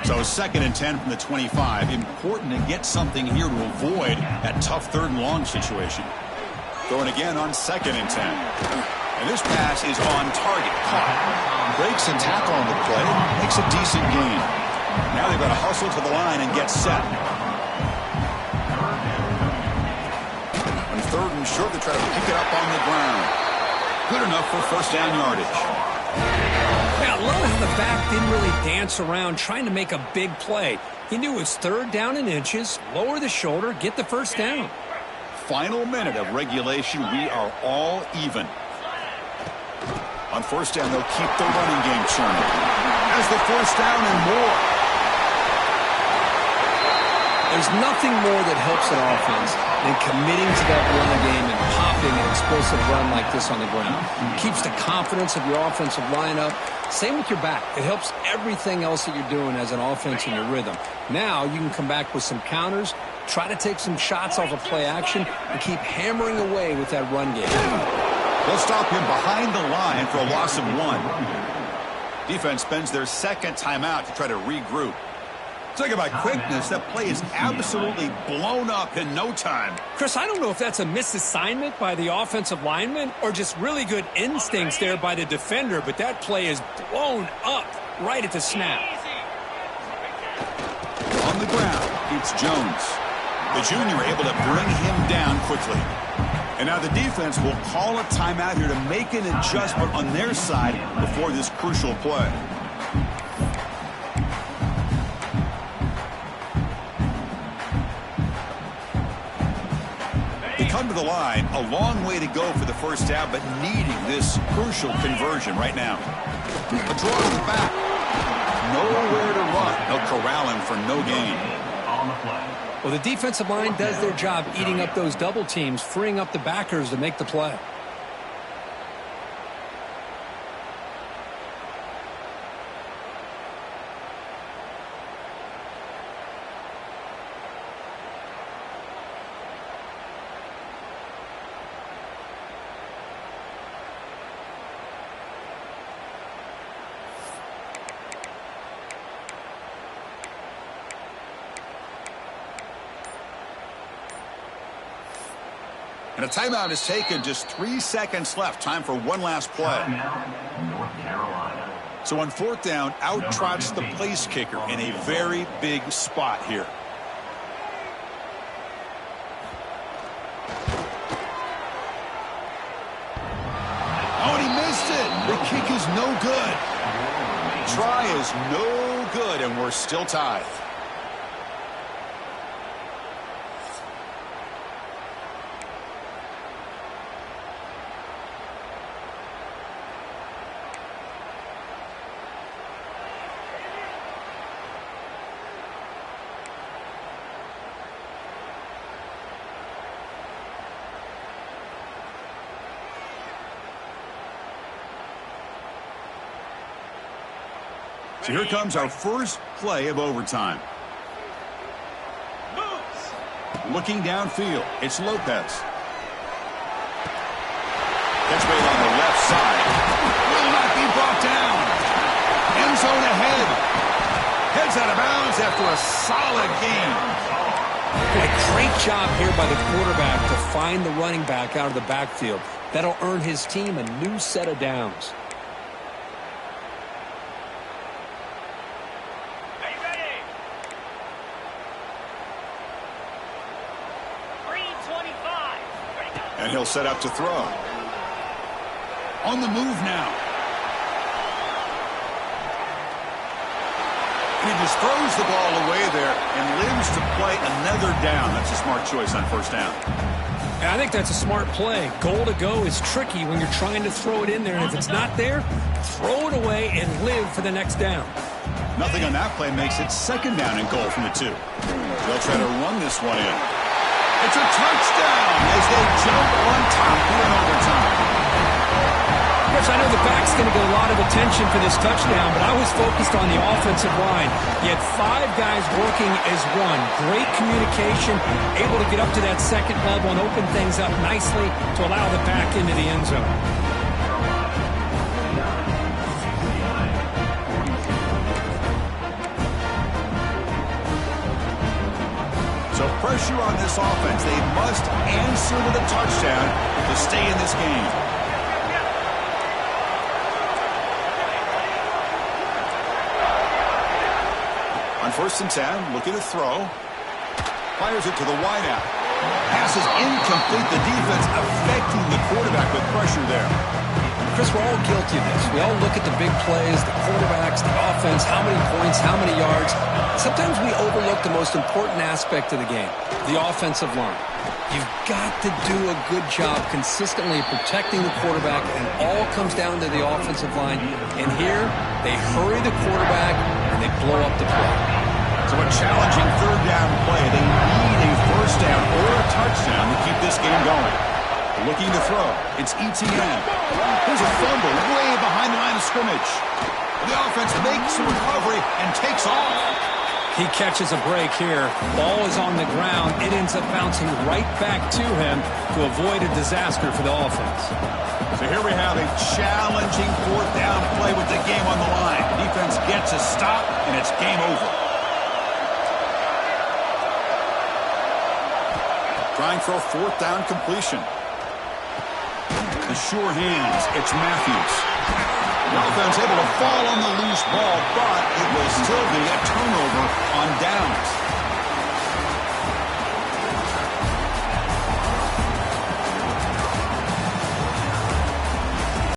So 2nd and 10 from the 25. Important to get something here to avoid that tough 3rd and long situation. Throwing again on 2nd and 10. And this pass is on target. Caught. Breaks a tackle on the play. Makes a decent gain. Now they've got to hustle to the line and get set. On 3rd and short, they try to pick it up on the ground. Good enough for first down yardage. Yeah, I love how the back didn't really dance around trying to make a big play. He knew it was 3rd down and inches, lower the shoulder, get the first down. Final minute of regulation. We are all even. On first down, they'll keep the running game churning. As the first down and more. There's nothing more that helps an offense than committing to that run game and popping an explosive run like this on the ground. It keeps the confidence of your offensive lineup. Same with your back. It helps everything else that you're doing as an offense in your rhythm. Now you can come back with some counters, try to take some shots off of play action, and keep hammering away with that run game. They'll stop him behind the line for a loss of 1. Defense spends their 2nd timeout to try to regroup. Talk about quickness. That play is absolutely blown up in no time. Chris, I don't know if that's a misassignment by the offensive lineman or just really good instincts there by the defender, but that play is blown up right at the snap. On the ground, it's Jones. The junior able to bring him down quickly. And now the defense will call a timeout here to make an adjustment on their side before this crucial play. Come to the line, a long way to go for the first down, but needing this crucial conversion right now. A draw to the back. Nowhere to run. They'll corral him for no gain. Well, the defensive line does their job eating up those double teams, freeing up the backers to make the play. And a timeout is taken. Just 3 seconds left. Time for one last play. North Carolina. So on 4th down, out trots the place kicker in a very big spot here. Oh, and he missed it. The kick is no good. Try is no good, and we're still tied. So here comes our first play of overtime. Looking downfield, it's Lopez. Catch made on the left side. Will not goes out of bounds after a solid gain. A great job here by the quarterback to find the running back out of the backfield. That'll earn his team a new set of downs. Are you ready? 3:25. Ready, go. And he'll set up to throw. On the move now. He just throws the ball away there and lives to play another down. That's a smart choice on first down. And I think that's a smart play. Goal to go is tricky when you're trying to throw it in there. And if it's not there, throw it away and live for the next down. Nothing on that play makes it second down and goal from the 2. They'll try to run this one in. It's a touchdown as they jump on top here in overtime. Chris, I know the back's going to get a lot of attention for this touchdown, but I was focused on the offensive line. You had 5 guys working as one. Great communication, able to get up to that second level and open things up nicely to allow the back into the end zone. So pressure on this offense. They must answer with a touchdown to stay in this game. On 1st and 10, looking to throw. Fires it to the wideout. Pass is incomplete. The defense affecting the quarterback with pressure there. Chris, we're all guilty of this. We all look at the big plays, the quarterbacks, the offense, how many points, how many yards. Sometimes we overlook the most important aspect of the game, the offensive line. You've got to do a good job consistently protecting the quarterback, and all comes down to the offensive line. And here, they hurry the quarterback, and they blow up the play. So a challenging 3rd down play. They need a first down or a touchdown to keep this game going. Looking to throw. It's ETN. Here's a fumble way behind the line of scrimmage. The offense makes a recovery and takes off. He catches a break here. Ball is on the ground. It ends up bouncing right back to him to avoid a disaster for the offense. So here we have a challenging 4th down play with the game on the line. Defense gets a stop, and it's game over. Trying for a 4th down completion. The sure hands, it's Matthews. The offense able to fall on the loose ball, but it will still be a turnover on downs.